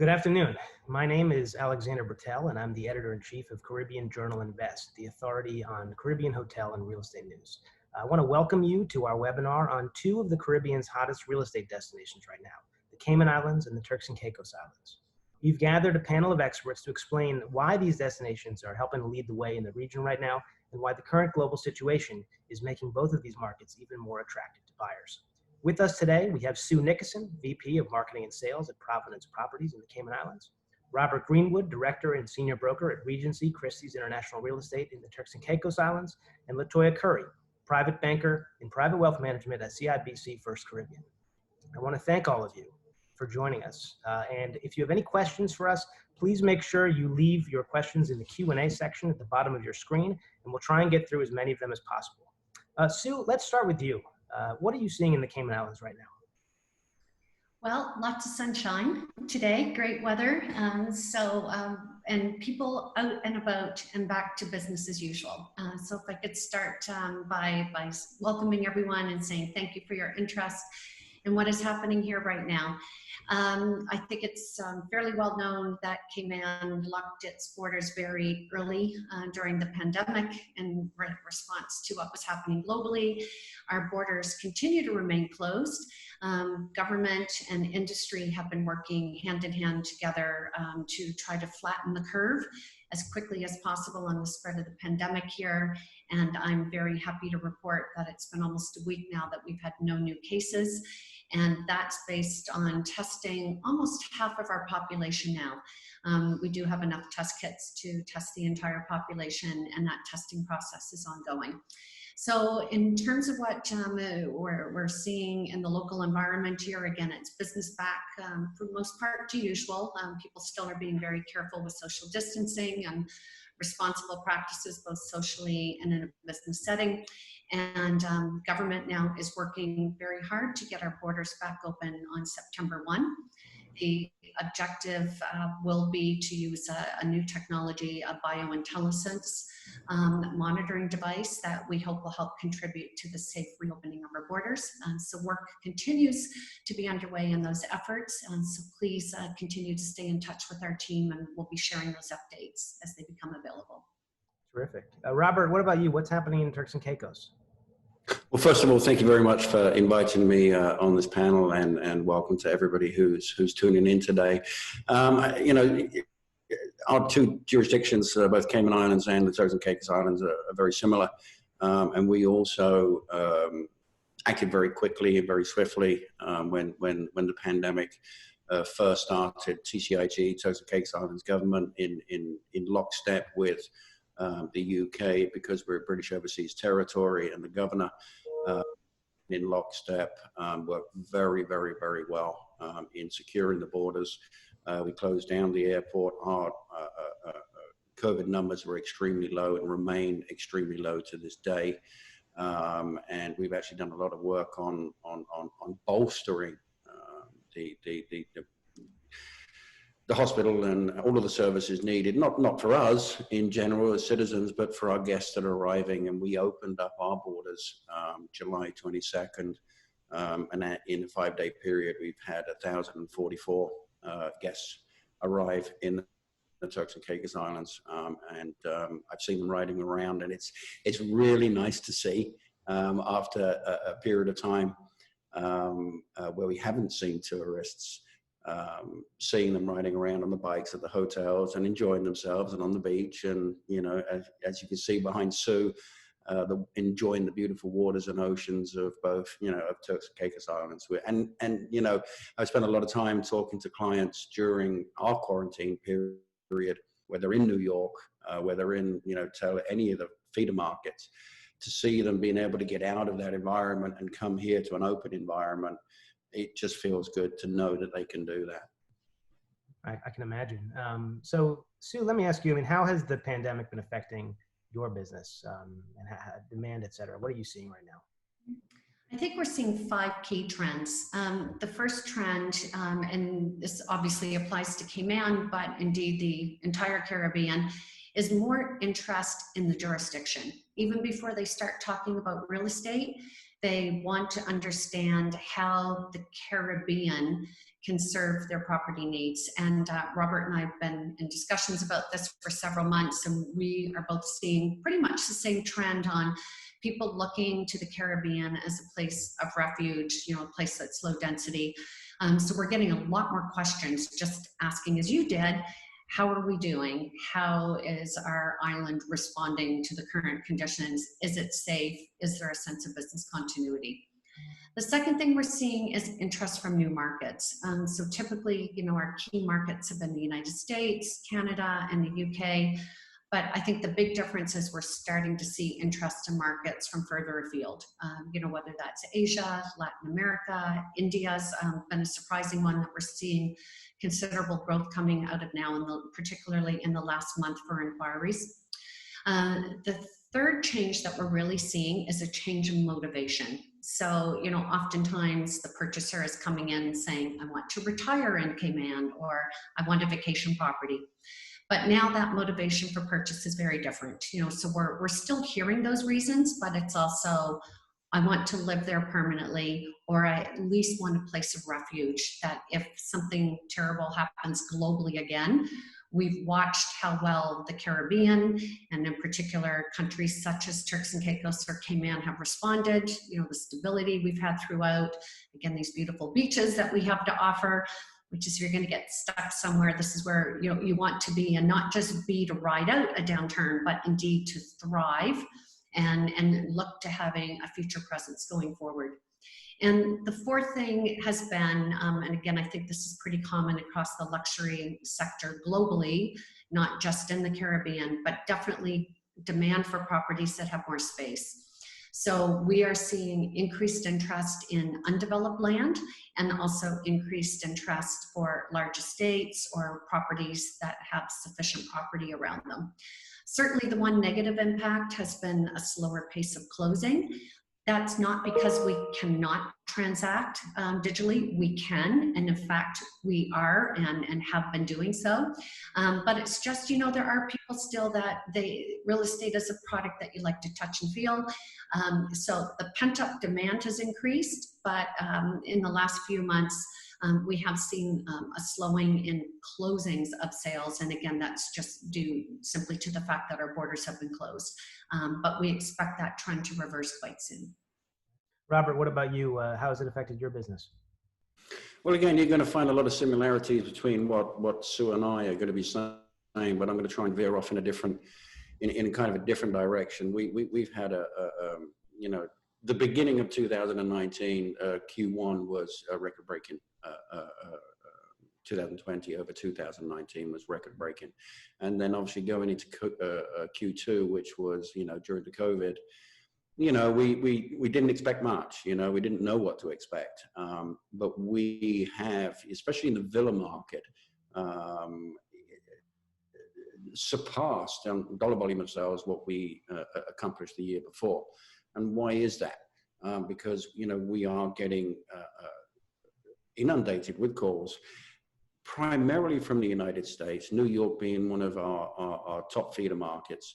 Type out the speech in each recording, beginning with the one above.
Good afternoon. My name is Alexander Bertel, and I'm the editor-in-chief of Caribbean Journal Invest, the authority on Caribbean hotel and real estate news. I want to welcome you to our webinar on two of the Caribbean's hottest real estate destinations right now, the Cayman Islands and the Turks and Caicos Islands. We've gathered a panel of experts to explain why these destinations are helping to lead the way in the region right now, and why the current global situation is making both of these markets even more attractive to buyers. With us today, we have Sue Nickerson, VP of Marketing and Sales at Providence Properties in the Cayman Islands, Robert Greenwood, Director and Senior Broker at Regency Christie's International Real Estate in the Turks and Caicos Islands, and Latoya Curry, Private Banker in Private Wealth Management at CIBC First Caribbean. I want to thank all of you for joining us. And if you have any questions for us, please make sure you leave your questions in the Q&A section at the bottom of your screen, and we'll try and get through as many of them as possible. Sue, let's start with you. What are you seeing in the Cayman Islands right now? Well, lots of sunshine today, great weather. And people out and about and back to business as usual. So if I could start by welcoming everyone and saying thank you for your interest in what is happening here right now. I think it's fairly well known that Cayman locked its borders very early during the pandemic in response to what was happening globally. Our borders continue to remain closed. Government and industry have been working hand in hand together to try to flatten the curve as quickly as possible on the spread of the pandemic here. And I'm very happy to report that it's been almost a week now that we've had no new cases. And that's based on testing almost half of our population now. We do have enough test kits to test the entire population, and that testing process is ongoing. So in terms of what we're seeing in the local environment here, again, it's business back for the most part to usual. People still are being very careful with social distancing and responsible practices, both socially and in a business setting. And government now is working very hard to get our borders back open on September 1. The objective will be to use a new technology, a biointelligence monitoring device that we hope will help contribute to the safe reopening of our borders. So work continues to be underway in those efforts. So please continue to stay in touch with our team, and we'll be sharing those updates as they become available. Terrific. Robert, what about you? What's happening in Turks and Caicos? Well, first of all, thank you very much for inviting me on this panel, and welcome to everybody who's tuning in today. Our two jurisdictions, both Cayman Islands and the Turks and Caicos Islands, are very similar, and we also acted very quickly and very swiftly when the pandemic first started. TCIG, Turks and Caicos Islands government, in lockstep with the UK, because we're a British overseas territory, and the governor in lockstep worked very, very, very well in securing the borders. We closed down the airport. Our COVID numbers were extremely low and remain extremely low to this day. And we've actually done a lot of work on bolstering the hospital and all of the services needed, not for us in general as citizens, but for our guests that are arriving. And we opened up our borders July 22nd, and in a 5-day period, we've had 1,044 guests arrive in the Turks and Caicos Islands, and I've seen them riding around, and it's really nice to see after a period of time where we haven't seen tourists. Seeing them riding around on the bikes at the hotels and enjoying themselves, and on the beach, and as you can see behind Sue, enjoying the beautiful waters and oceans of both of Turks and Caicos Islands. And I spent a lot of time talking to clients during our quarantine period, whether in New York, whether in any of the feeder markets, to see them being able to get out of that environment and come here to an open environment. It just feels good to know that they can do that. I can imagine. So, Sue, let me ask you, how has the pandemic been affecting your business and demand, et cetera? What are you seeing right now? I think we're seeing 5 key trends. The first trend, and this obviously applies to Cayman, but indeed the entire Caribbean, is more interest in the jurisdiction. Even before they start talking about real estate, They want to understand how the Caribbean can serve their property needs. And Robert and I have been in discussions about this for several months, and we are both seeing pretty much the same trend on people looking to the Caribbean as a place of refuge, you know, a place that's low density. So we're getting a lot more questions, just asking as you did, how are we doing? How is our island responding to the current conditions? Is it safe? Is there a sense of business continuity? The second thing we're seeing is interest from new markets. So typically, you know, our key markets have been the United States, Canada, and the UK. But I think the big difference is we're starting to see interest in markets from further afield. You know, whether that's Asia, Latin America, India's been a surprising one that we're seeing considerable growth coming out of now, particularly in the last month for inquiries. The third change that we're really seeing is a change in motivation. So, you know, oftentimes the purchaser is coming in saying, I want to retire in Cayman, or I want a vacation property. But now that motivation for purchase is very different. You know, so we're still hearing those reasons, but it's also, I want to live there permanently, or I at least want a place of refuge that if something terrible happens globally again, we've watched how well the Caribbean, and in particular countries such as Turks and Caicos or Cayman, have responded. You know, the stability we've had throughout, again, these beautiful beaches that we have to offer, which is, you're going to get stuck somewhere, this is where, you know, you want to be, and not just be to ride out a downturn, but indeed to thrive and look to having a future presence going forward. And the fourth thing has been, and again, I think this is pretty common across the luxury sector globally, not just in the Caribbean, but definitely demand for properties that have more space. So we are seeing increased interest in undeveloped land, and also increased interest for large estates or properties that have sufficient property around them. Certainly the one negative impact has been a slower pace of closing. That's not because we cannot transact digitally. We can, and in fact, we are and have been doing so. But it's just, you know, there are people still that real estate is a product that you like to touch and feel. So the pent-up demand has increased, but in the last few months, we have seen a slowing in closings of sales. And again, that's just due simply to the fact that our borders have been closed. But we expect that trend to reverse quite soon. Robert, what about you? How has it affected your business? Well, again, you're going to find a lot of similarities between what Sue and I are going to be saying, but I'm going to try and veer off in a different, in kind of a different direction. We've had you know, the beginning of 2019, Q1 was a record-breaking. 2020 over 2019 was record-breaking, and then obviously going into Q2, which was, you know, during the COVID, you know, we didn't expect much. You know, we didn't know what to expect, but we have, especially in the villa market, surpassed dollar volume of sales what we accomplished the year before. And why is that? Because, you know, we are getting inundated with calls, primarily from the United States, New York being one of our top feeder markets,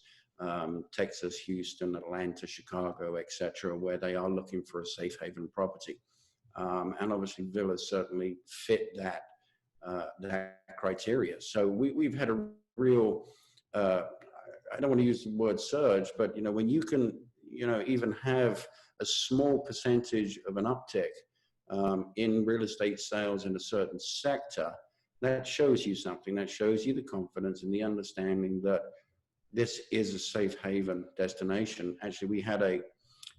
Texas, Houston, Atlanta, Chicago, etc., where they are looking for a safe haven property. And obviously villas certainly fit that criteria. So we've had a real, I don't want to use the word surge, but, you know, when you can, you know, even have a small percentage of an uptick in real estate sales in a certain sector, that shows you something. That shows you the confidence and the understanding that this is a safe haven destination. Actually, we had an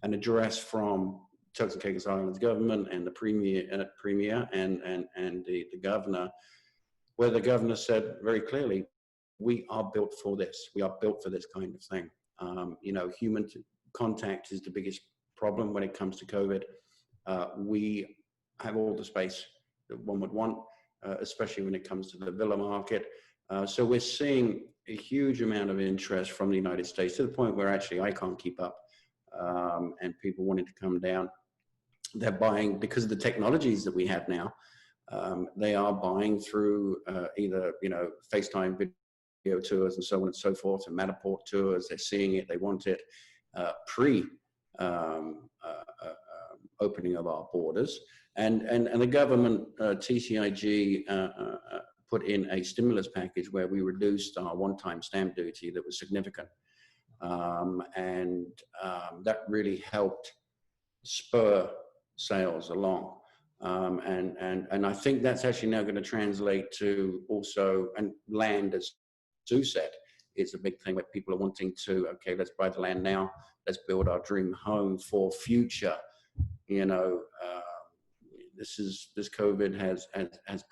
address from Turks and Caicos Islands government and the premier and the governor, where the governor said very clearly, we are built for this. We are built for this kind of thing. You know, human contact is the biggest problem when it comes to COVID. We have all the space that one would want, especially when it comes to the villa market. So we're seeing a huge amount of interest from the United States, to the point where actually I can't keep up, and people wanting to come down. They're buying, because of the technologies that we have now, they are buying through either, you know, FaceTime video tours and so on and so forth, and Matterport tours. They're seeing it, they want it opening of our borders. And the government, TCIG, put in a stimulus package where we reduced our one-time stamp duty that was significant. That really helped spur sales along. And I think that's actually now going to translate to also, and land, as Sue said, is a big thing where people are wanting to, okay, let's buy the land now, let's build our dream home for future. You know, this COVID has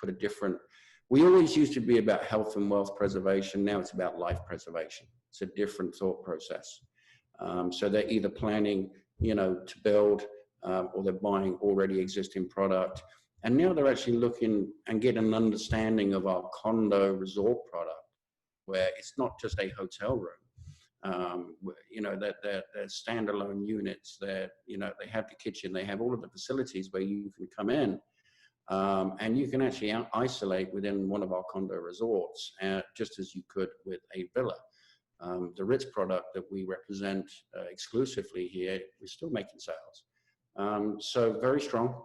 put a different, we always used to be about health and wealth preservation. Now it's about life preservation. It's a different thought process. So they're either planning, you know, to build, or they're buying already existing product. And now they're actually looking and getting an understanding of our condo resort product, where it's not just a hotel room. You know, that they're standalone units. They're, you know, they have the kitchen, they have all of the facilities where you can come in, and you can actually isolate within one of our condo resorts, just as you could with a villa. The Ritz product that we represent exclusively here, we're still making sales. So very strong,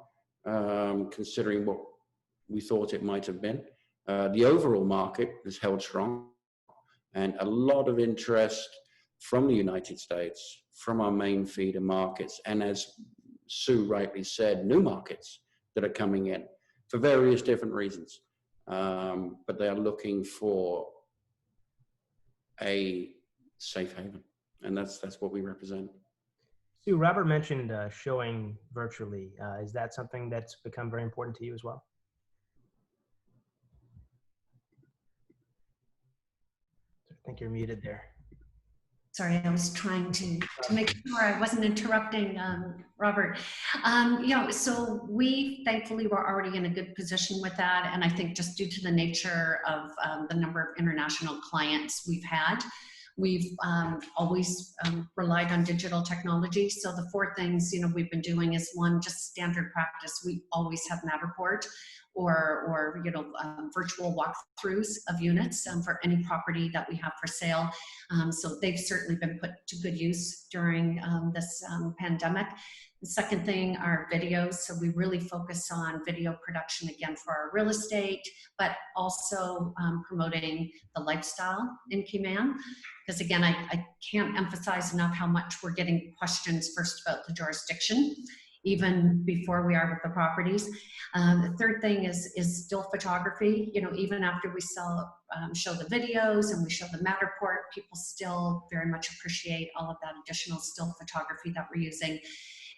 considering what we thought it might have been. The overall market has held strong, and a lot of interest from the United States, from our main feeder markets, and as Sue rightly said, new markets that are coming in for various different reasons. But they are looking for a safe haven, and that's what we represent. Sue, Robert mentioned showing virtually. Is that something that's become very important to you as well? I think you're muted there. Sorry, I was trying to make sure I wasn't interrupting Robert. You know, so we thankfully were already in a good position with that, and I think just due to the nature of the number of international clients we've had, we've always relied on digital technology. So the 4 things, you know, we've been doing is, 1, just standard practice. We always have Matterport or you know, virtual walkthroughs of units for any property that we have for sale. So they've certainly been put to good use during this pandemic. The second thing are videos. So we really focus on video production again for our real estate, but also promoting the lifestyle in Cayman. Because again, I can't emphasize enough how much we're getting questions first about the jurisdiction, even before we are with the properties. The third thing is still photography. You know, even after we show the videos and we show the Matterport, people still very much appreciate all of that additional still photography that we're using.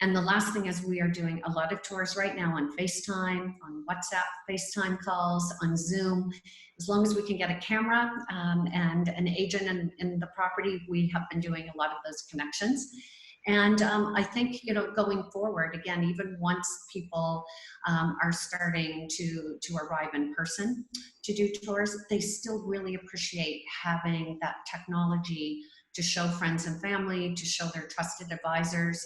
And the last thing is we are doing a lot of tours right now on FaceTime, on WhatsApp, FaceTime calls, on Zoom. As long as we can get a camera and an agent in the property, we have been doing a lot of those connections. And I think, you know, going forward, again, even once people are starting to arrive in person to do tours, they still really appreciate having that technology to show friends and family, to show their trusted advisors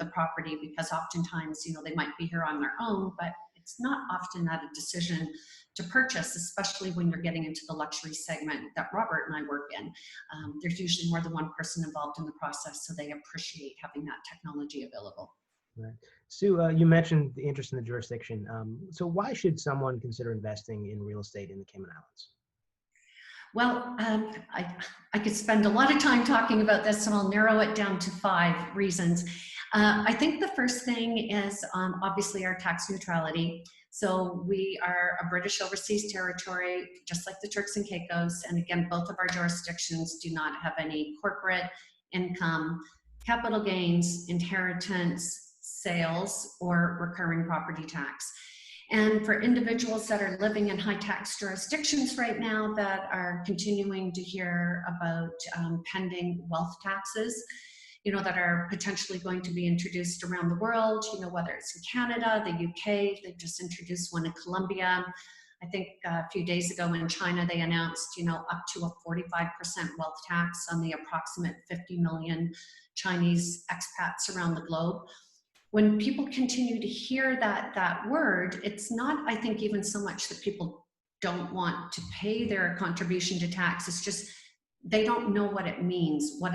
the property, because oftentimes, you know, they might be here on their own, but it's not often that a decision to purchase, especially when you're getting into the luxury segment that Robert and I work in. There's usually more than one person involved in the process, so they appreciate having that technology available. Right. Sue, you mentioned the interest in the jurisdiction. So why should someone consider investing in real estate in the Cayman Islands? Well, I could spend a lot of time talking about this, so I'll narrow it down to 5 reasons. I think the first thing is obviously our tax neutrality. So we are a British overseas territory, just like the Turks and Caicos. And again, both of our jurisdictions do not have any corporate income, capital gains, inheritance, sales, or recurring property tax. And for individuals that are living in high tax jurisdictions right now that are continuing to hear about pending wealth taxes, you know, that are potentially going to be introduced around the world, you know, whether it's in Canada, the UK, they've just introduced one in Colombia. I think a few days ago in China, they announced, you know, up to a 45% wealth tax on the approximate 50 million Chinese expats around the globe. When people continue to hear that word, it's not, I think, even so much that people don't want to pay their contribution to tax. It's just they don't know what it means, what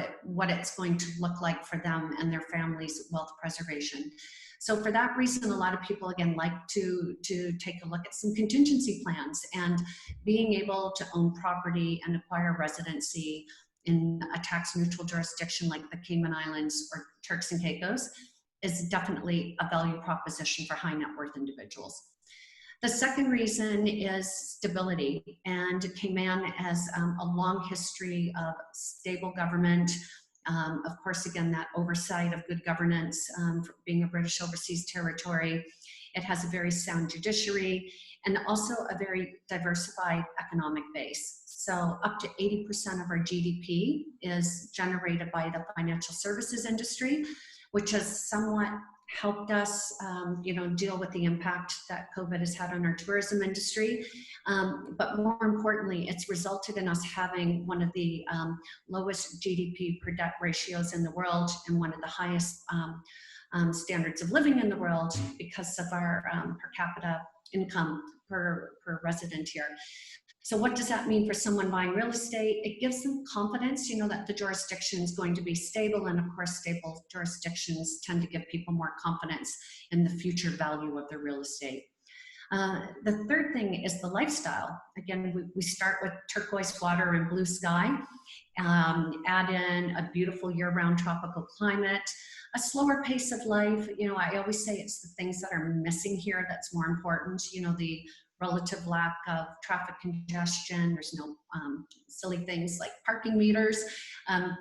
it's going to look like for them and their families' wealth preservation. So for that reason, a lot of people, again, like to take a look at some contingency plans, and being able to own property and acquire residency in a tax neutral jurisdiction like the Cayman Islands or Turks and Caicos is definitely a value proposition for high net worth individuals. The second reason is stability, and Cayman has a long history of stable government. Of course, again, that oversight of good governance, for being a British overseas territory. It has a very sound judiciary and also a very diversified economic base. So up to 80% of our GDP is generated by the financial services industry, which has somewhat helped us, deal with the impact that COVID has had on our tourism industry. But more importantly, it's resulted in us having one of the lowest GDP per debt ratios in the world and one of the highest standards of living in the world because of our per capita income per resident here. So what does that mean for someone buying real estate? It gives them confidence, that the jurisdiction is going to be stable. And of course, stable jurisdictions tend to give people more confidence in the future value of their real estate. The third thing is the lifestyle. Again, we start with turquoise water and blue sky, add in a beautiful year-round tropical climate, a slower pace of life. I always say it's the things that are missing here that's more important. The relative lack of traffic congestion. There's no silly things like parking meters.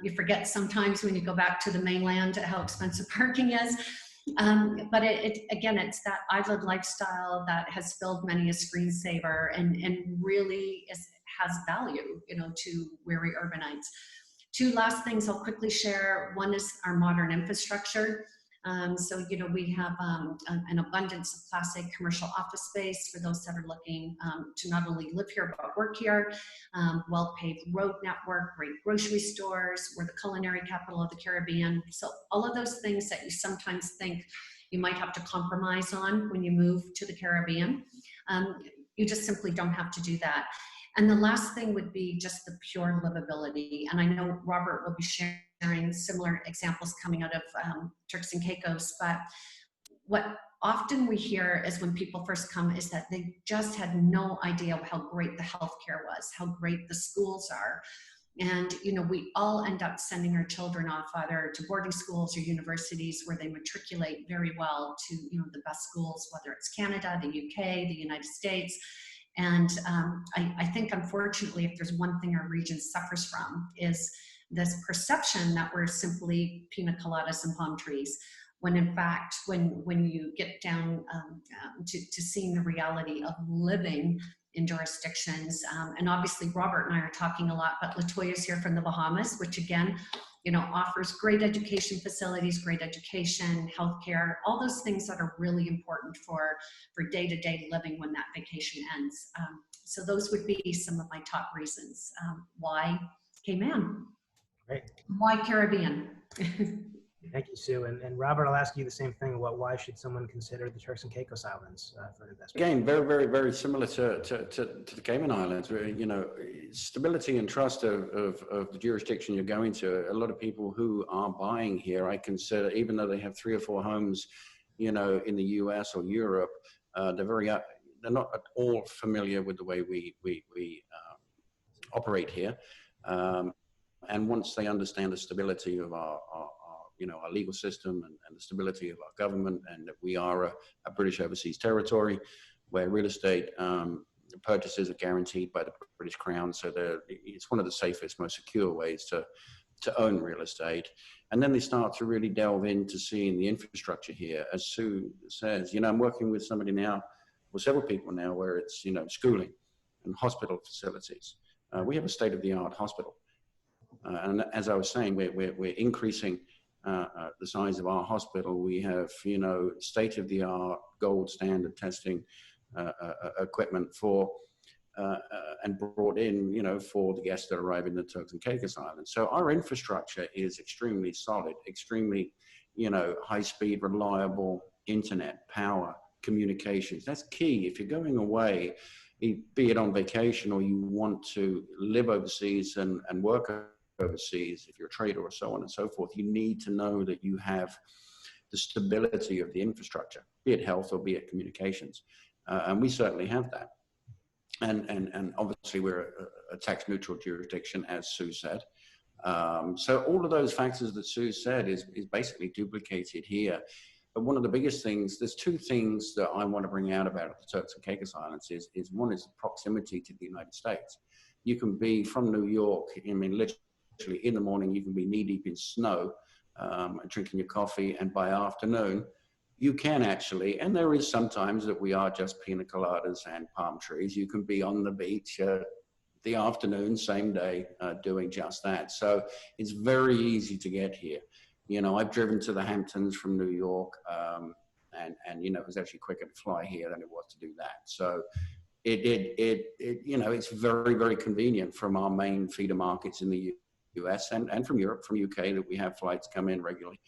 You forget sometimes when you go back to the mainland how expensive parking is. But again, it's that island lifestyle that has filled many a screensaver and really has value, to weary urbanites. Two last things I'll quickly share. One is our modern infrastructure. So, we have an abundance of Class A commercial office space for those that are looking to not only live here, but work here. Well-paved road network, great grocery stores. We're the culinary capital of the Caribbean. So all of those things that you sometimes think you might have to compromise on when you move to the Caribbean, you just simply don't have to do that. And the last thing would be just the pure livability. And I know Robert will be sharing similar examples coming out of Turks and Caicos, but what often we hear is when people first come is that they just had no idea how great the healthcare was, how great the schools are. And, we all end up sending our children off either to boarding schools or universities where they matriculate very well to, the best schools, whether it's Canada, the UK, the United States. And I think, unfortunately, if there's one thing our region suffers from is this perception that we're simply pina coladas and palm trees, when in fact, when you get down to seeing the reality of living in jurisdictions, and obviously Robert and I are talking a lot, but Latoya's here from the Bahamas, which again, offers great education facilities, great education, healthcare, all those things that are really important for day-to-day living when that vacation ends. So those would be some of my top reasons. Why Cayman? Great. Why Caribbean? Thank you, Sue. And Robert, I'll ask you the same thing. Why should someone consider the Turks and Caicos Islands for an investment? Again, very, very, very similar to the Cayman Islands, where, stability and trust of the jurisdiction you're going to. A lot of people who are buying here, I consider, even though they have 3 or 4 homes, in the US or Europe, they're not at all familiar with the way we operate here. And once they understand the stability of our legal system and the stability of our government, and that we are a British overseas territory where real estate purchases are guaranteed by the British Crown. So it's one of the safest, most secure ways to own real estate. And then they start to really delve into seeing the infrastructure here. As Sue says, I'm working with somebody now, or several people now, where it's, schooling and hospital facilities. We have a state-of-the-art hospital. And as I was saying, we're increasing the size of our hospital. We have, state-of-the-art, gold standard testing equipment for and brought in, for the guests that arrive in the Turks and Caicos Islands. So our infrastructure is extremely solid, extremely, high-speed, reliable internet, power, communications. That's key. If you're going away, be it on vacation or you want to live overseas and work overseas, if you're a trader or so on and so forth, you need to know that you have the stability of the infrastructure, be it health or be it communications. And we certainly have that. And obviously we're a tax neutral jurisdiction, as Sue said. So all of those factors that Sue said is basically duplicated here. But one of the biggest things, there's two things that I want to bring out about the Turks and Caicos Islands is one is the proximity to the United States. You can be from New York, I mean, literally in the morning, you can be knee deep in snow, drinking your coffee, and by afternoon, you can actually, and there is sometimes that we are just pina coladas and palm trees. You can be on the beach the afternoon, same day, doing just that. So it's very easy to get here. You know, I've driven to the Hamptons from New York, and you know, it was actually quicker to fly here than it was to do that. So it you know, it's very, very convenient from our main feeder markets in the US and from Europe, from UK, that we have flights come in regularly.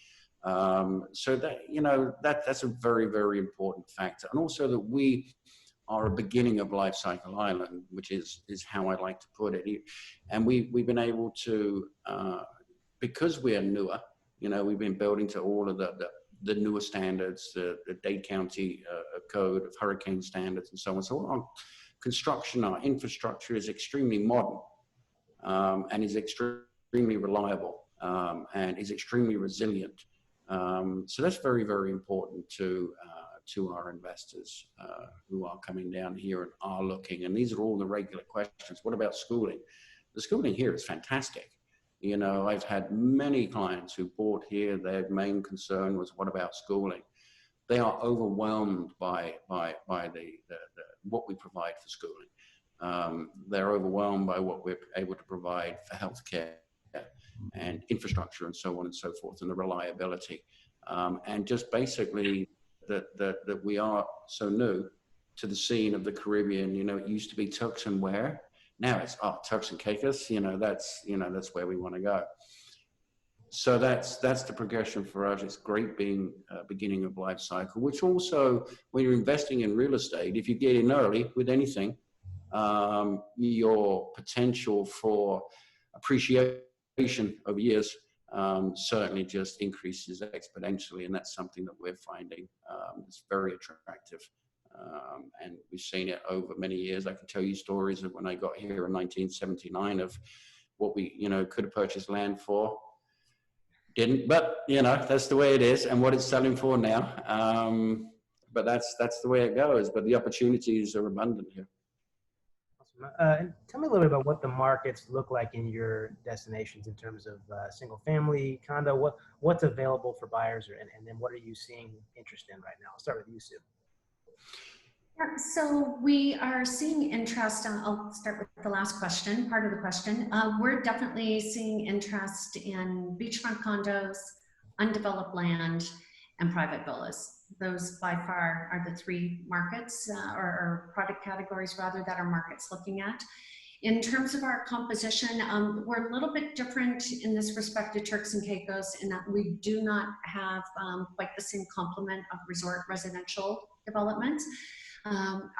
So that, you know, that's a very, very important factor. And also that we are a beginning of life cycle island, which is how I like to put it. And we've been able to, because we are newer, you know, we've been building to all of the newer standards, the Dade County code of hurricane standards and so on. So our construction, our infrastructure is extremely modern, and is extremely reliable, and is extremely resilient. So that's very, very important to our investors who are coming down here and are looking. And these are all the regular questions. What about schooling? The schooling here is fantastic. You know, I've had many clients who bought here. Their main concern was, what about schooling? They are overwhelmed by what we provide for schooling. They're overwhelmed by what we're able to provide for healthcare and infrastructure and so on and so forth, and the reliability. And just basically that we are so new to the scene of the Caribbean. You know, it used to be Turks and where? Now it's Turks and Caicos. You know, that's where we want to go. So that's the progression for us. It's great being beginning of life cycle, which also, when you're investing in real estate, if you get in early with anything, your potential for appreciation of years certainly just increases exponentially, and that's something that we're finding is very attractive. And we've seen it over many years. I can tell you stories of when I got here in 1979 of what we, you know, could have purchased land for, didn't, but you know, that's the way it is, and what it's selling for now. But that's the way it goes. But the opportunities are abundant here. And tell me a little bit about what the markets look like in your destinations in terms of single family, condo, what's available for buyers, and then what are you seeing interest in right now? I'll start with you, Sue. Yeah, so we are seeing interest, I'll start with the last question, part of the question. We're definitely seeing interest in beachfront condos, undeveloped land, and private villas. Those by far are the three markets or product categories rather that our market's looking at. In terms of our composition, we're a little bit different in this respect to Turks and Caicos in that we do not have quite the same complement of resort residential developments.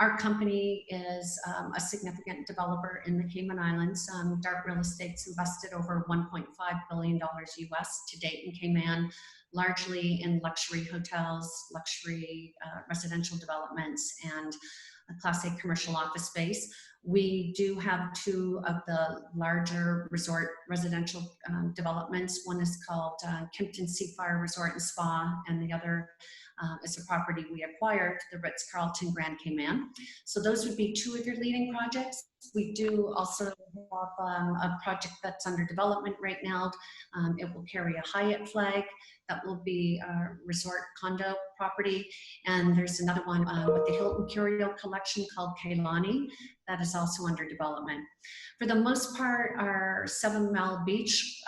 Our company is a significant developer in the Cayman Islands. Dark Real Estate's invested over $1.5 billion US to date in Cayman, largely in luxury hotels, luxury residential developments, and a Class A commercial office space. We do have two of the larger resort residential developments. One is called Kimpton Seafire Resort and Spa, and the other is a property we acquired, the Ritz-Carlton Grand Cayman. So those would be two of your leading projects. We do also have a project that's under development right now. It will carry a Hyatt flag. That will be a resort condo property. And there's another one with the Hilton Curio Collection called Kailani that is also under development. For the most part, our 7 Mile Beach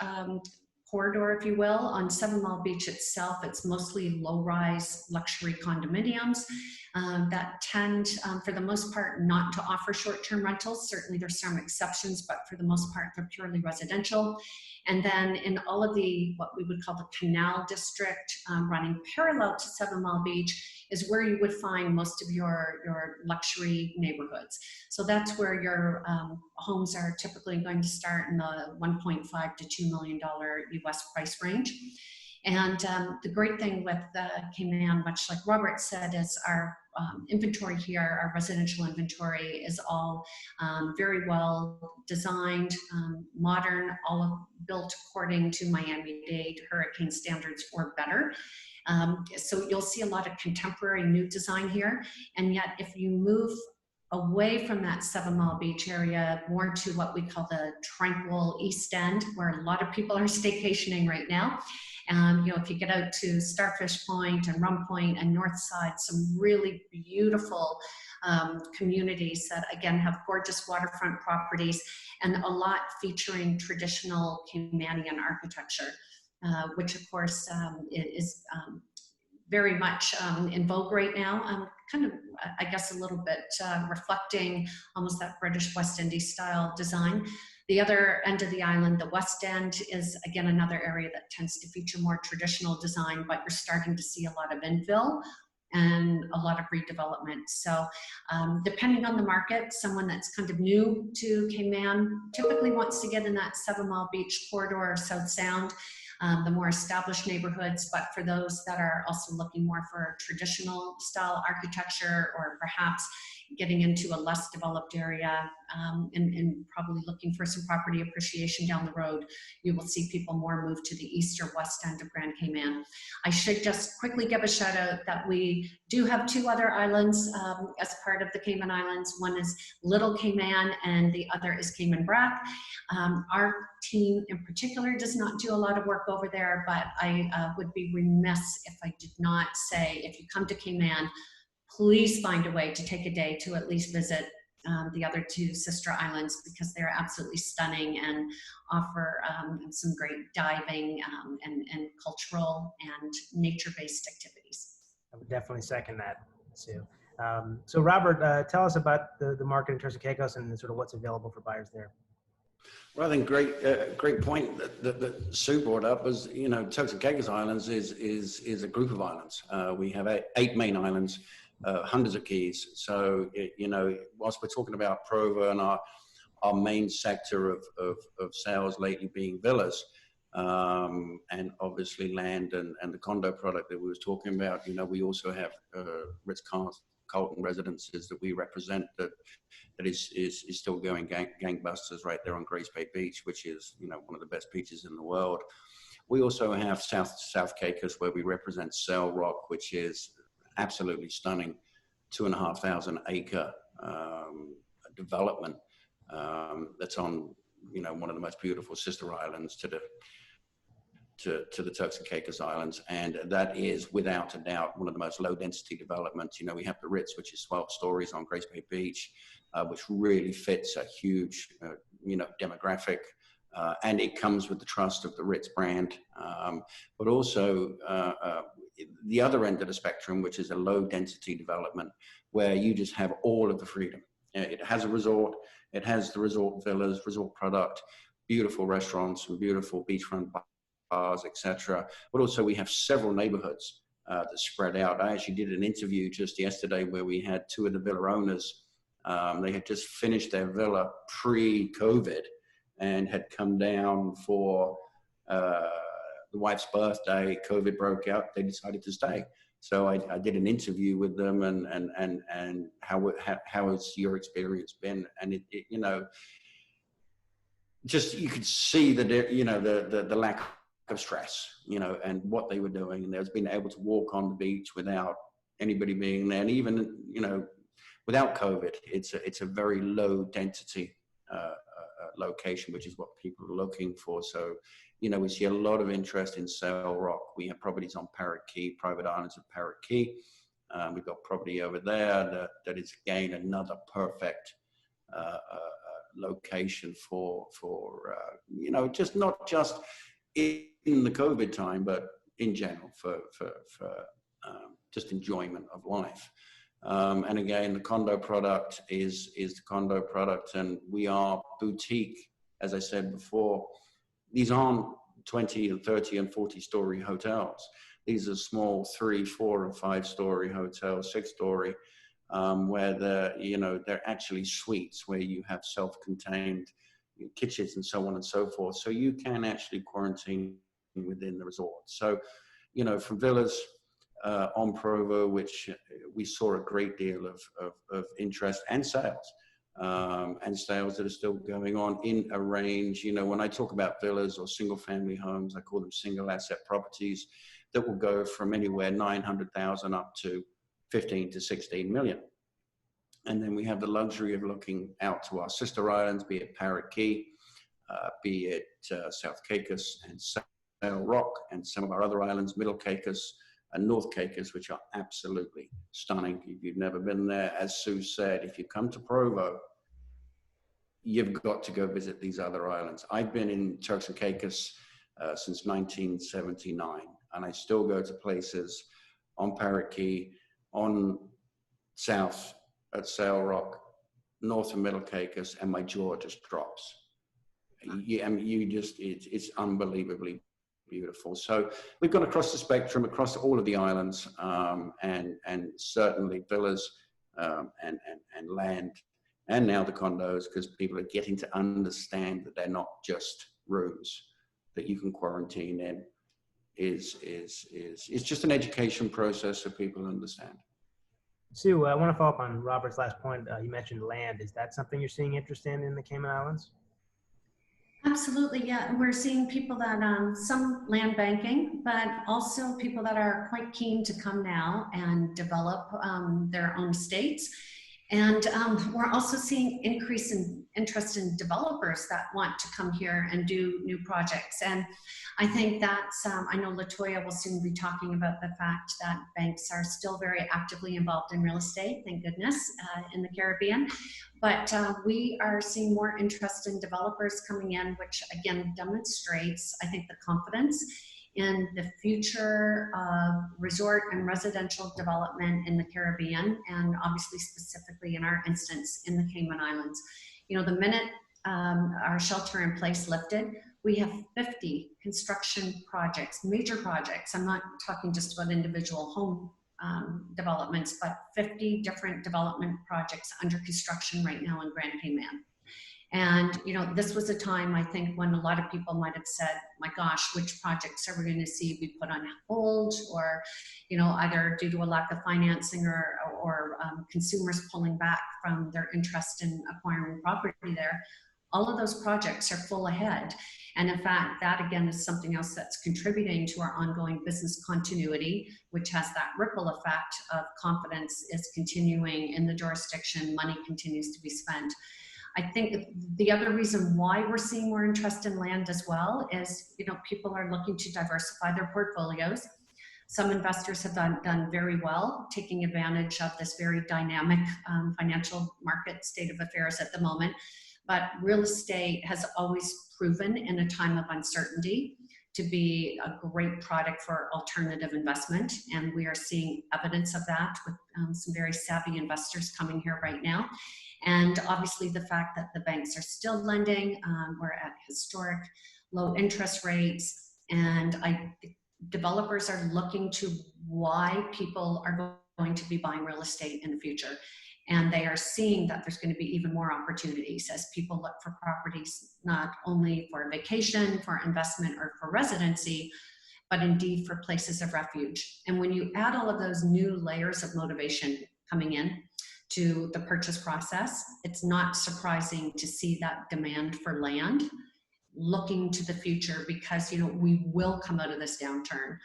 corridor, if you will, on 7 Mile Beach itself, it's mostly low-rise luxury condominiums. that tend, for the most part, not to offer short-term rentals. Certainly there's some exceptions, but for the most part, they're purely residential. And then in all of the, what we would call the Canal District, running parallel to 7 Mile Beach, is where you would find most of your luxury neighborhoods. So that's where your homes are typically going to start in the $1.5 to $2 million US price range. And the great thing with Cayman, much like Robert said, is our inventory here, our residential inventory is all very well designed, modern, all built according to Miami-Dade hurricane standards or better. So you'll see a lot of contemporary new design here. And yet if you move away from that 7 Mile Beach area, more to what we call the tranquil East End, where a lot of people are staycationing right now. You know, if you get out to Starfish Point and Rum Point and North Side, some really beautiful communities that again have gorgeous waterfront properties and a lot featuring traditional Caymanian architecture, which of course is very much in vogue right now. Kind of, I guess, a little bit reflecting almost that British West Indies style design. The other end of the island, the West End, is again another area that tends to feature more traditional design, but you're starting to see a lot of infill and a lot of redevelopment. So depending on the market, someone that's kind of new to Cayman typically wants to get in that 7 Mile Beach corridor or South Sound, the more established neighborhoods. But for those that are also looking more for traditional style architecture, or perhaps getting into a less developed area and probably looking for some property appreciation down the road, you will see people more move to the east or west end of Grand Cayman. I should just quickly give a shout out that we do have 2 other islands as part of the Cayman Islands. One is Little Cayman and the other is Cayman Brac. Our team in particular does not do a lot of work over there, but I would be remiss if I did not say, if you come to Cayman, please find a way to take a day to at least visit the other 2 sister islands, because they're absolutely stunning and offer some great diving and cultural and nature-based activities. I would definitely second that, Sue. So Robert, tell us about the market in Turks and Caicos and sort of what's available for buyers there. Well, I think great point that Sue brought up is, you know, Turks and Caicos Islands is a group of islands. We have 8 main islands, hundreds of keys. So, you know, whilst we're talking about Provo and our main sector of sales lately being villas, and obviously land and the condo product that we was talking about, you know, we also have Ritz-Carlton residences that we represent that is still going gangbusters right there on Grace Bay Beach, which is, you know, one of the best beaches in the world. We also have South Caicos, where we represent Sail Rock, which is absolutely stunning, 2,500 acre development that's on, you know, one of the most beautiful sister islands to the Turks and Caicos Islands. And that is without a doubt one of the most low density developments. You know, we have the Ritz, which is 12 stories on Grace Bay Beach, which really fits a huge, you know, demographic. And it comes with the trust of the Ritz brand. But also the other end of the spectrum, which is a low density development where you just have all of the freedom. It has a resort, it has the resort villas, resort product, beautiful restaurants and beautiful beachfront bars, etc. But also we have several neighborhoods that spread out. I actually did an interview just yesterday where we had 2 of the villa owners. They had just finished their villa pre-COVID and had come down for the wife's birthday. COVID broke out. They decided to stay. So I did an interview with them and how has your experience been? And it you know, just you could see that, you know, the lack of stress, you know, and what they were doing. And there's been able to walk on the beach without anybody being there. And even, you know, without COVID, it's a very low density location, which is what people are looking for. So, you know, we see a lot of interest in Sail Rock. We have properties on Parrot Key, private islands of Parrot Key. We've got property over there that is, again, another perfect location for you know, just not just in the COVID time, but in general for just enjoyment of life. And again, the condo product is the condo product, and we are boutique, as I said before. These aren't 20 and 30 and 40-story hotels. These are small 3, 4, and 5-story hotels, 6-story, where they're actually suites where you have self-contained kitchens and so on and so forth. So you can actually quarantine within the resort. So, from villas on Provo, which we saw a great deal of interest and sales. And sales that are still going on in a range. When I talk about villas or single family homes, I call them single asset properties that will go from anywhere 900,000 up to 15 to 16 million. And then we have the luxury of looking out to our sister islands, be it Parrot Key, be it South Caicos and Sail Rock, and some of our other islands, Middle Caicos and North Caicos, which are absolutely stunning. If you've never been there, as Sue said, if you come to Provo, you've got to go visit these other islands. I've been in Turks and Caicos since 1979, and I still go to places on Parrot Key, on South at Sail Rock, North and Middle Caicos, and my jaw just drops. Yeah, I mean, it's unbelievably beautiful. So we've gone across the spectrum, across all of the islands, and certainly villas and land, and now the condos, because people are getting to understand that they're not just rooms that you can quarantine in. It's just an education process so people understand. Sue, I want to follow up on Robert's last point. You mentioned land. Is that something you're seeing interest in the Cayman Islands? Absolutely, yeah. And we're seeing people that, some land banking, but also people that are quite keen to come now and develop their own estates. And we're also seeing increase in interest in developers that want to come here and do new projects. And I think that's, I know LaToya will soon be talking about the fact that banks are still very actively involved in real estate, thank goodness, in the Caribbean. But we are seeing more interest in developers coming in, which again demonstrates, I think, the confidence in the future of resort and residential development in the Caribbean, and obviously specifically in our instance in the Cayman Islands. The minute our shelter in place lifted, we have 50 construction projects, major projects. I'm not talking just about individual home developments, but 50 different development projects under construction right now in Grand Cayman. And, this was a time, I think, when a lot of people might have said, my gosh, which projects are we going to see be put on hold, or, either due to a lack of financing or consumers pulling back from their interest in acquiring property there. All of those projects are full ahead. And in fact, that again is something else that's contributing to our ongoing business continuity, which has that ripple effect of confidence is continuing in the jurisdiction, money continues to be spent. I think the other reason why we're seeing more interest in land as well is, people are looking to diversify their portfolios. Some investors have done very well, taking advantage of this very dynamic financial market state of affairs at the moment. But real estate has always proven in a time of uncertainty to be a great product for alternative investment. And we are seeing evidence of that with some very savvy investors coming here right now. And obviously the fact that the banks are still lending, we're at historic low interest rates, and developers are looking to why people are going to be buying real estate in the future. And they are seeing that there's going to be even more opportunities as people look for properties, not only for vacation, for investment, or for residency, but indeed for places of refuge. And when you add all of those new layers of motivation coming in to the purchase process, it's not surprising to see that demand for land looking to the future, because we will come out of this downturn.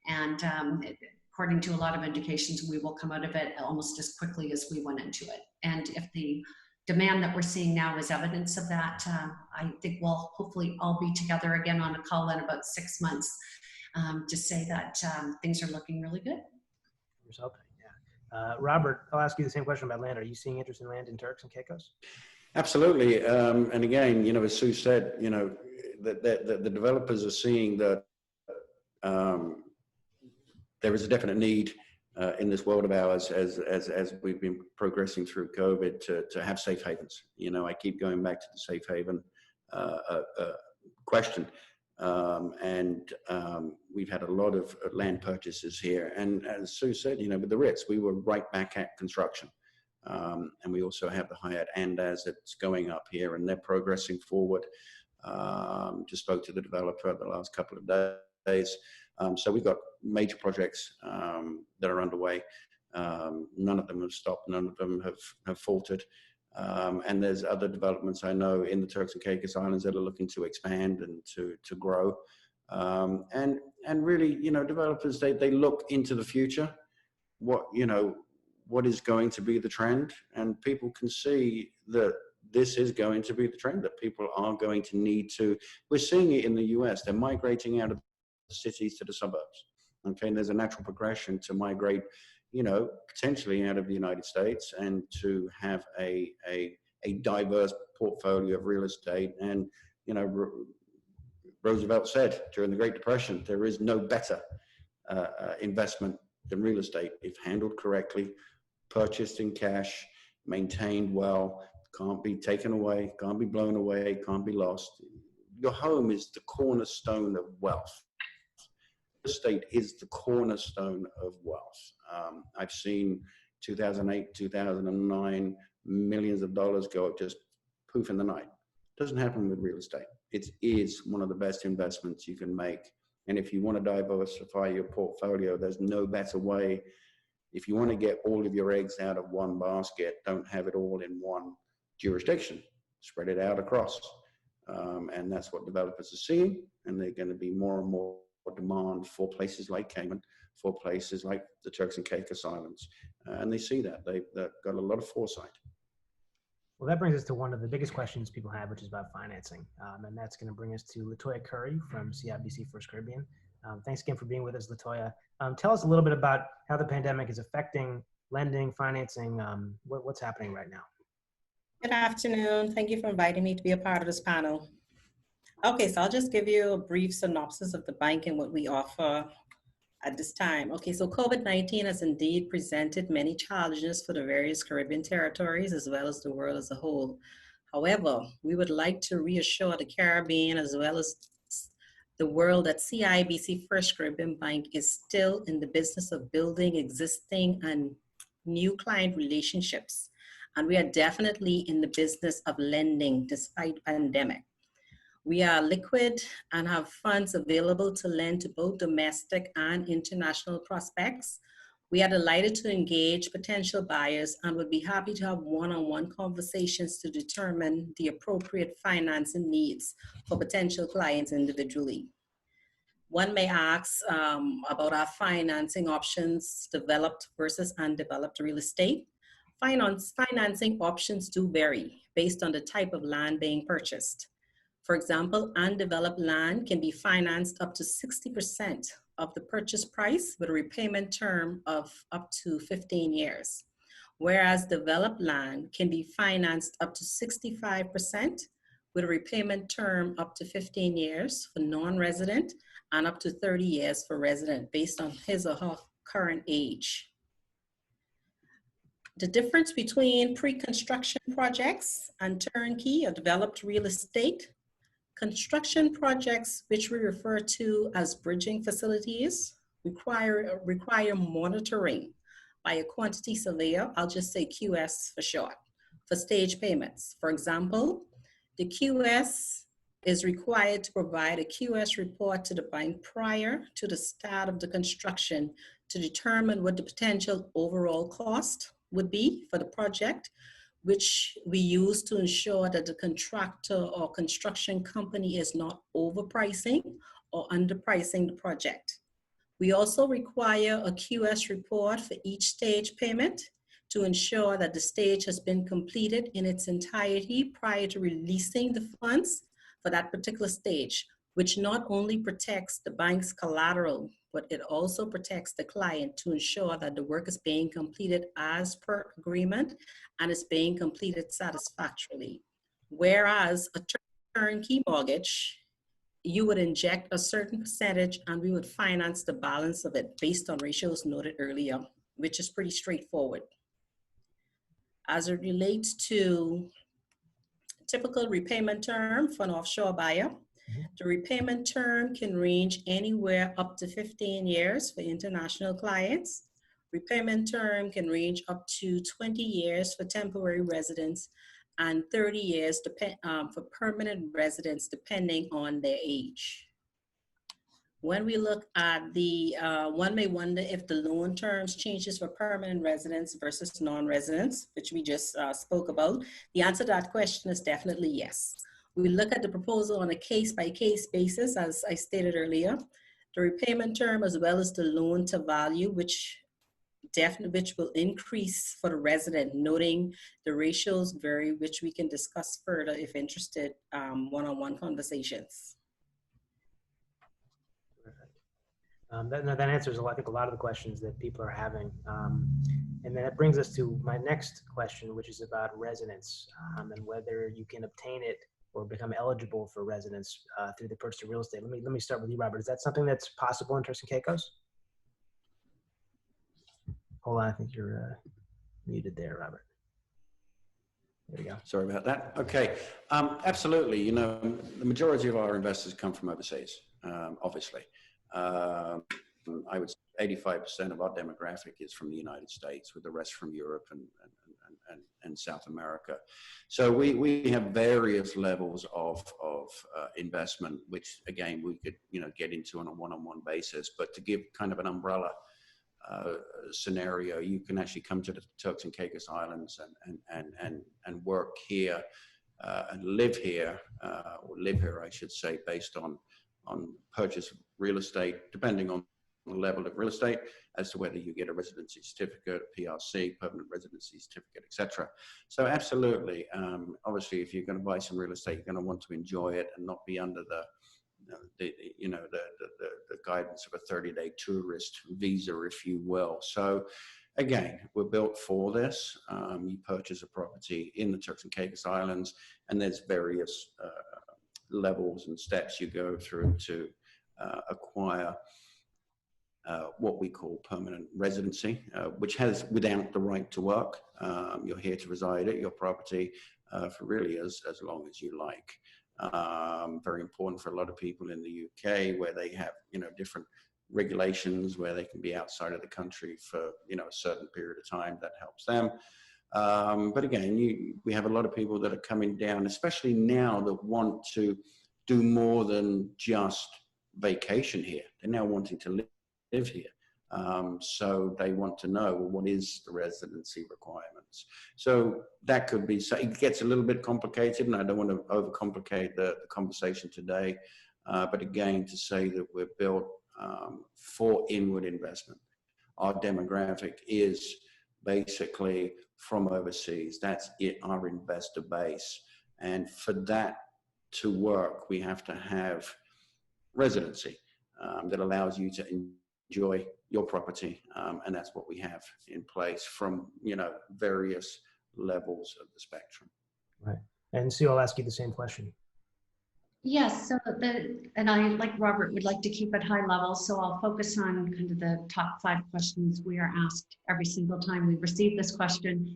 And according to a lot of indications, we will come out of it almost as quickly as we went into it. And if the demand that we're seeing now is evidence of that, I think we'll hopefully all be together again on a call in about 6 months to say that things are looking really good. Here's hoping, yeah. Robert, I'll ask you the same question about land. Are you seeing interest in land in Turks and Caicos? Absolutely. And again, as Sue said, the developers are seeing that there is a definite need in this world of ours, as we've been progressing through COVID, to have safe havens. You know, I keep going back to the safe haven question. We've had a lot of land purchases here. And as Sue said, you know, with the Ritz, we were right back at construction. And we also have the Hyatt Andaz that's going up here, and they're progressing forward. Just spoke to the developer the last couple of days. So we've got major projects that are underway. None of them have stopped. None of them have faltered. And there's other developments I know in the Turks and Caicos Islands that are looking to expand and to grow. And really, you know, developers, they look into the future. What is going to be the trend, and people can see that this is going to be the trend, that people are going to need to. We're seeing it in the US. They're migrating out of the cities to the suburbs. Okay, and there's a natural progression to migrate, you know, potentially out of the United States and to have a diverse portfolio of real estate. And, you know, Roosevelt said during the Great Depression, there is no better investment than real estate if handled correctly, purchased in cash, maintained well, can't be taken away, can't be blown away, can't be lost. Your home is the cornerstone of wealth. Real estate is the cornerstone of wealth. I've seen 2008, 2009, millions of dollars go up just poof in the night. It doesn't happen with real estate. It is one of the best investments you can make. And if you want to diversify your portfolio, there's no better way. If you want to get all of your eggs out of one basket, don't have it all in one jurisdiction. Spread it out across. And that's what developers are seeing. And they're going to be more and more demand for places like Cayman, for places like the Turks and Caicos Islands. And they see that. They've got a lot of foresight. Well, that brings us to one of the biggest questions people have, which is about financing. And that's going to bring us to Latoya Curry from CIBC First Caribbean. Thanks again for being with us, Latoya. Tell us a little bit about how the pandemic is affecting lending, financing, what's happening right now. Good afternoon. Thank you for inviting me to be a part of this panel. Okay, so I'll just give you a brief synopsis of the bank and what we offer at this time. Okay, so COVID-19 has indeed presented many challenges for the various Caribbean territories as well as the world as a whole. However, we would like to reassure the Caribbean as well as the world that CIBC First Caribbean Bank is still in the business of building existing and new client relationships. And we are definitely in the business of lending despite pandemic. We are liquid and have funds available to lend to both domestic and international prospects. We are delighted to engage potential buyers and would be happy to have one-on-one conversations to determine the appropriate financing needs for potential clients individually. One may ask about our financing options, developed versus undeveloped real estate. Financing options do vary based on the type of land being purchased. For example, undeveloped land can be financed up to 60% of the purchase price with a repayment term of up to 15 years, whereas developed land can be financed up to 65% with a repayment term up to 15 years for non-resident and up to 30 years for resident based on his or her current age. The difference between pre-construction projects and turnkey or developed real estate. Construction projects, which we refer to as bridging facilities, require monitoring by a quantity surveyor, I'll just say QS for short, for stage payments. For example, the QS is required to provide a QS report to the bank prior to the start of the construction to determine what the potential overall cost would be for the project, which we use to ensure that the contractor or construction company is not overpricing or underpricing the project. We also require a QS report for each stage payment to ensure that the stage has been completed in its entirety prior to releasing the funds for that particular stage, which not only protects the bank's collateral, but it also protects the client to ensure that the work is being completed as per agreement and is being completed satisfactorily. Whereas a turnkey mortgage, you would inject a certain percentage and we would finance the balance of it based on ratios noted earlier. which is pretty straightforward. As it relates to typical repayment term for an offshore buyer, the repayment term can range anywhere up to 15 years for international clients. Repayment term can range up to 20 years for temporary residents and 30 years for permanent residents, depending on their age. When we look at the, one may wonder if the loan terms changes for permanent residents versus non-residents, which we just spoke about. The answer to that question is definitely yes. We look at the proposal on a case-by-case basis, as I stated earlier. The repayment term as well as the loan to value, which will increase for the resident, noting the ratios vary, which we can discuss further if interested, one-on-one conversations. That answers, I think, a lot of the questions that people are having. And then it brings us to my next question, which is about residence and whether you can obtain it or become eligible for residence through the purchase of real estate. Let me start with you, Robert. Is that something that's possible in Turks and Caicos? Hold on, I think you're muted there, Robert. There we go. Sorry about that. Okay, absolutely. You know, the majority of our investors come from overseas, obviously. I would say 85% of our demographic is from the United States, with the rest from Europe and South America. So we have various levels of investment, which again we could get into on a one-on-one basis. But to give kind of an umbrella scenario, you can actually come to the Turks and Caicos Islands and work here and live here, or live here, I should say, based on purchase of real estate, depending on the level of real estate, as to whether you get a residency certificate, PRC, permanent residency certificate, etc. So absolutely, obviously, if you're going to buy some real estate, you're going to want to enjoy it and not be under the guidance of a 30-day tourist visa, if you will. So again, we're built for this. You purchase a property in the Turks and Caicos Islands, and there's various levels and steps you go through to acquire what we call permanent residency, which has without the right to work. You're here to reside at your property for really as long as you like. Very important for a lot of people in the UK, where they have different regulations where they can be outside of the country for a certain period of time. That helps them. But again, we have a lot of people that are coming down, especially now, that want to do more than just vacation here. They're now wanting to live here. So they want to know, well, what is the residency requirements? So that could be, so it gets a little bit complicated, and I don't want to overcomplicate the conversation today. But again, to say that we're built for inward investment. Our demographic is basically from overseas. That's it, our investor base. And for that to work, we have to have residency that allows you to enjoy your property. And that's what we have in place from, various levels of the spectrum. Right. And Sue, I'll ask you the same question. Yes, so and I, like Robert, would like to keep it high level, so I'll focus on kind of the top 5 questions we are asked every single time we receive this question.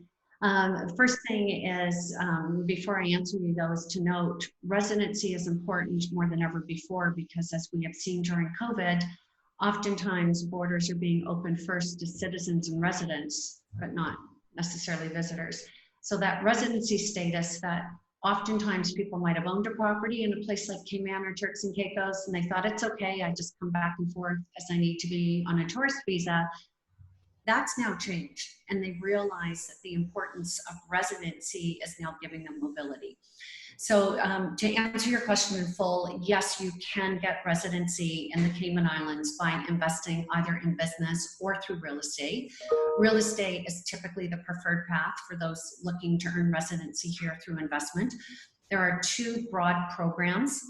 First thing is, before I answer you though, is to note residency is important more than ever before, because as we have seen during COVID, oftentimes borders are being opened first to citizens and residents, but not necessarily visitors. So that residency status, that oftentimes people might have owned a property in a place like Cayman or Turks and Caicos, and they thought it's okay, I just come back and forth as I need to be on a tourist visa. That's now changed, and they realize that the importance of residency is now giving them mobility. So to answer your question in full, yes, you can get residency in the Cayman Islands by investing either in business or through real estate. Real estate is typically the preferred path for those looking to earn residency here through investment. There are 2 broad programs.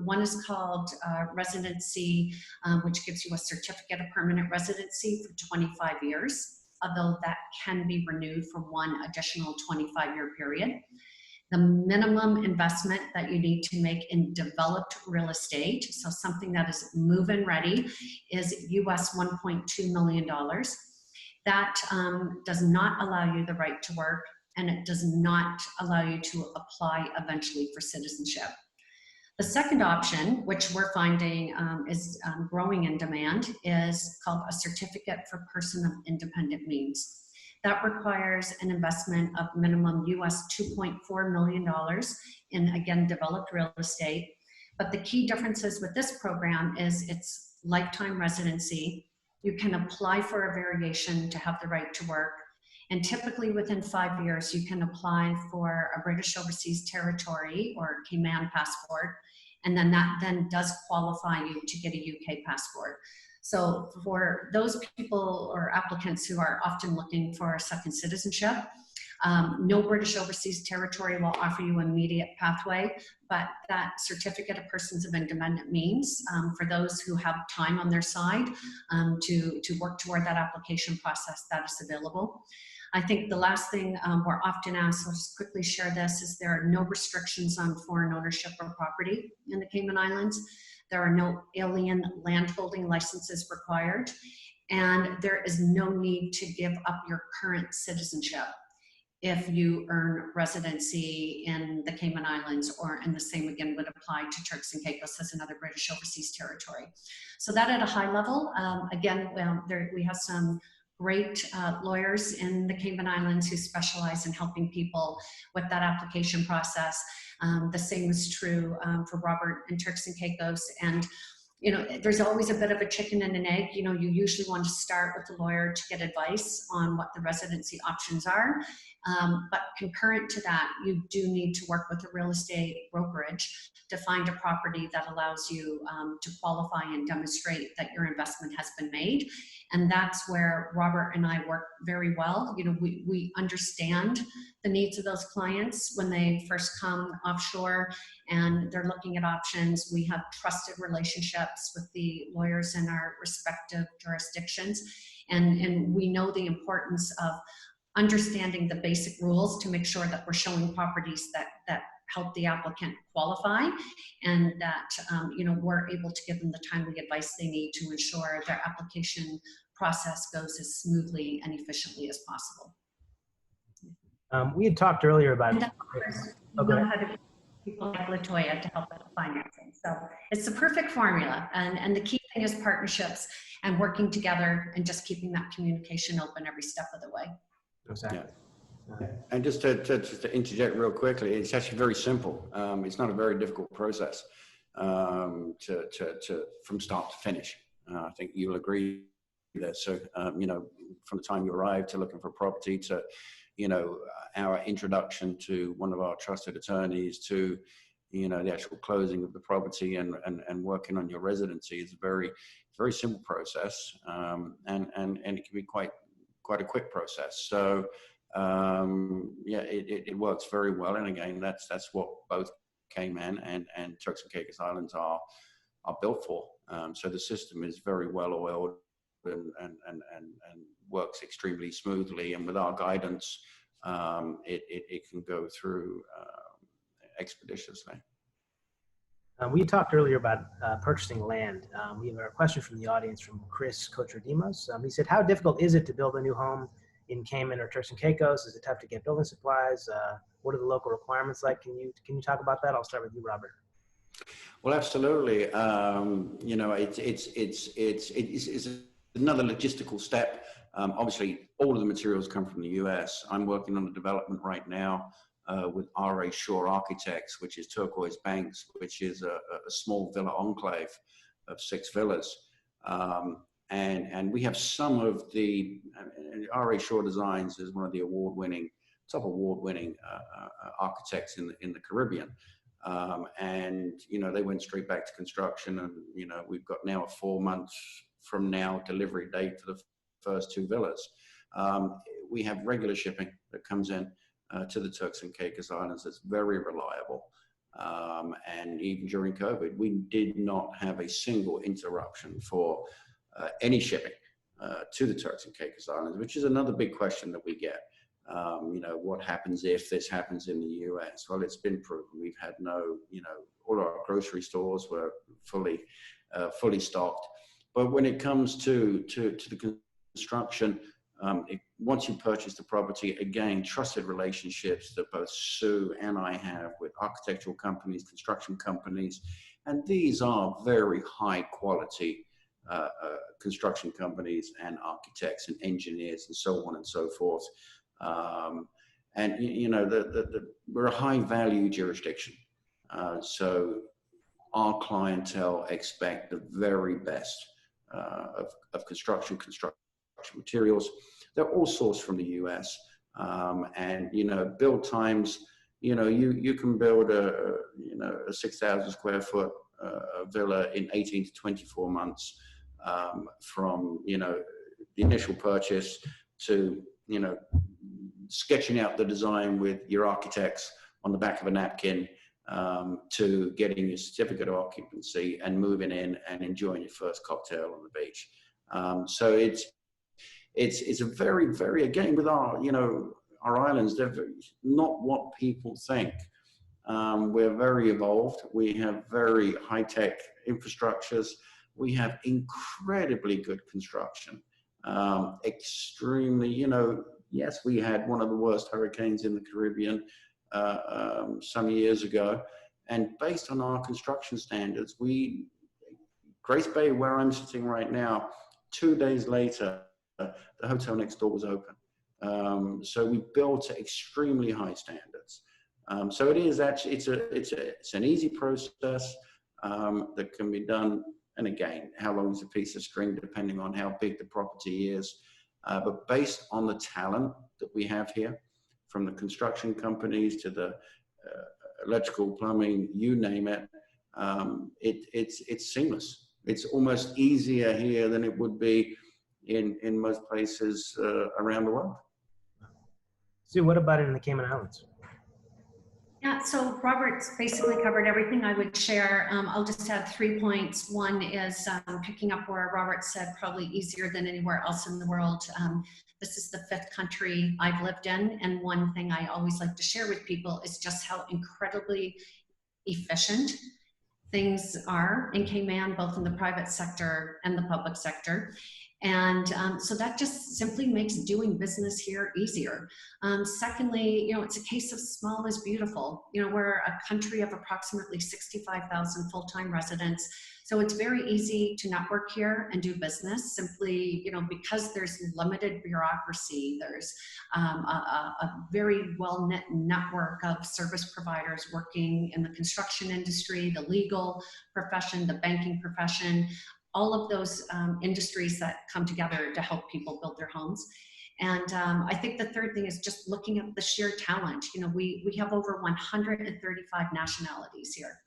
One is called residency, which gives you a certificate of permanent residency for 25 years, although that can be renewed for 1 additional 25-year period. The minimum investment that you need to make in developed real estate, so something that is move-in ready, is US $1.2 million. That does not allow you the right to work, and it does not allow you to apply eventually for citizenship. The second option, which we're finding is growing in demand, is called a certificate for person of independent means. That requires an investment of minimum US $2.4 million in, again, developed real estate. But the key differences with this program is it's lifetime residency. You can apply for a variation to have the right to work. And typically within 5 years, you can apply for a British Overseas Territory or Cayman passport. And then that then does qualify you to get a UK passport. So for those people or applicants who are often looking for a second citizenship, no British Overseas Territory will offer you an immediate pathway, but that certificate of persons of independent means, for those who have time on their side to work toward that application process, that is available. I think the last thing we're often asked, I'll just quickly share this, is there are no restrictions on foreign ownership or property in the Cayman Islands. There are no alien landholding licenses required, and there is no need to give up your current citizenship if you earn residency in the Cayman Islands, or, and the same again would apply to Turks and Caicos as another British Overseas Territory. So that at a high level, again, we have some great lawyers in the Cayman Islands who specialize in helping people with that application process. The same is true for Robert in Turks and Caicos. And you know, there's always a bit of a chicken and an egg. You know, you usually want to start with the lawyer to get advice on what the residency options are. But concurrent to that, you do need to work with a real estate brokerage to find a property that allows you to qualify and demonstrate that your investment has been made. And that's where Robert and I work very well. You know, we understand the needs of those clients when they first come offshore and they're looking at options. We have trusted relationships with the lawyers in our respective jurisdictions. And we know the importance of understanding the basic rules to make sure that we're showing properties that help the applicant qualify, and that you know, we're able to give them the timely advice they need to ensure their application process goes as smoothly and efficiently as possible. We had talked earlier about. And of course, you know how to people like Latoya to help with the financing. So it's the perfect formula, and the key thing is partnerships and working together and just keeping that communication open every step of the way. Exactly. Yeah. And just to interject real quickly, it's actually very simple. It's not a very difficult process from start to finish. I think you'll agree with that. So, you know, from the time you arrive to looking for a property to, you know, our introduction to one of our trusted attorneys to, you know, the actual closing of the property and working on your residency is a very simple process. And it can be quite a quick process. So, yeah, it works very well. And again, that's what both Cayman and Turks and Caicos Islands are built for. So the system is very well oiled and works extremely smoothly. And with our guidance, it can go through expeditiously. We talked earlier about purchasing land. We have a question from the audience from Chris Kochodimos. He said, how difficult is it to build a new home in Cayman or Turks and Caicos? Is it tough to get building supplies? What are the local requirements like? Can you talk about that? I'll start with you, Robert. Well, absolutely. You know, it's another logistical step. Obviously, all of the materials come from the US. I'm working on a development right now with R.A. Shore Architects, which is Turquoise Banks, which is a small villa enclave of 6 villas. And we have some of the, R.A. Shore Designs is one of the top award-winning architects in the Caribbean. And, you know, they went straight back to construction, and, you know, we've got now a 4 months from now delivery date for the first 2 villas. We have regular shipping that comes in to the Turks and Caicos Islands. That's very reliable. And even during COVID, we did not have a single interruption for any shipping to the Turks and Caicos Islands, which is another big question that we get. You know, what happens if this happens in the US? Well, it's been proven. We've had no, you know, all our grocery stores were fully stocked. But when it comes to the construction, Once you purchase the property, again, trusted relationships that both Sue and I have with architectural companies, construction companies, and these are very high quality construction companies and architects and engineers and so on and so forth. And you know, we're a high value jurisdiction. So our clientele expect the very best of construction materials. They're all sourced from the US. And, you know, build times, you know, you can build a 6,000 square foot villa in 18 to 24 months from, you know, the initial purchase to, you know, sketching out the design with your architects on the back of a napkin to getting your certificate of occupancy and moving in and enjoying your first cocktail on the beach. So it's a very, very, again, with our, you know, our islands, they're not what people think. We're very evolved. We have very high-tech infrastructures. We have incredibly good construction. Extremely, you know, yes, we had one of the worst hurricanes in the Caribbean some years ago. And based on our construction standards, Grace Bay, where I'm sitting right now, 2 days later, the hotel next door was open. So we built to extremely high standards. So it is actually, it's an easy process that can be done. And again, how long is a piece of string, depending on how big the property is. But based on the talent that we have here, from the construction companies to the electrical, plumbing, you name it, it's seamless. It's almost easier here than it would be in most places around the world. Sue, what about in the Cayman Islands? Yeah, so Robert's basically covered everything I would share. I'll just add 3 points. One is picking up where Robert said, probably easier than anywhere else in the world. This is the 5th country I've lived in. And one thing I always like to share with people is just how incredibly efficient things are in Cayman, both in the private sector and the public sector. And so that just simply makes doing business here easier. Secondly, you know, it's a case of small is beautiful. You know, we're a country of approximately 65,000 full-time residents. So it's very easy to network here and do business simply, you know, because there's limited bureaucracy. There's a very well-knit network of service providers working in the construction industry, the legal profession, the banking profession, all of those industries that come together to help people build their homes. And I think the third thing is just looking at the sheer talent. You know, we have over 135 nationalities here.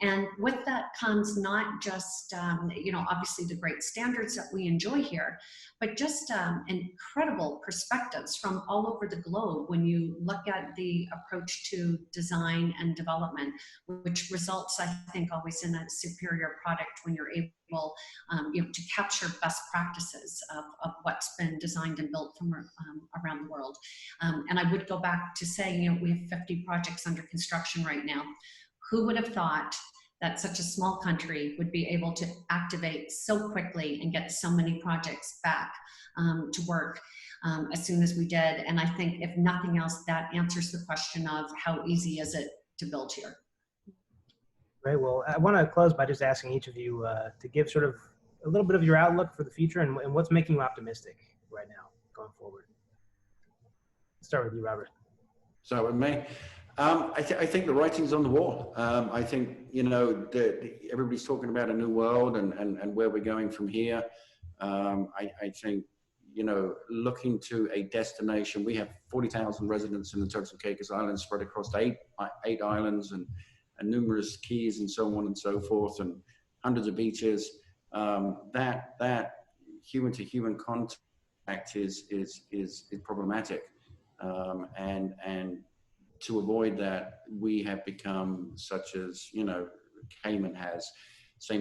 And with that comes not just, you know, obviously the great standards that we enjoy here, but just incredible perspectives from all over the globe when you look at the approach to design and development, which results, I think, always in a superior product when you're able, you know, to capture best practices of what's been designed and built from around the world. And I would go back to saying, you know, we have 50 projects under construction right now. Who would have thought that such a small country would be able to activate so quickly and get so many projects back to work as soon as we did? And I think if nothing else, that answers the question of how easy is it to build here. Great. Well, I want to close by just asking each of you to give sort of a little bit of your outlook for the future and what's making you optimistic right now going forward. Let's start with you, Robert. So with me, I think the writing's on the wall. I think, you know, everybody's talking about a new world and where we're going from here. I think, you know, looking to a destination, we have 40,000 residents in the Turks and Caicos Islands spread across eight islands and numerous keys and so on and so forth, and hundreds of beaches. That human-to-human contact is problematic, and to avoid that, we have become such as, you know, Cayman has, St.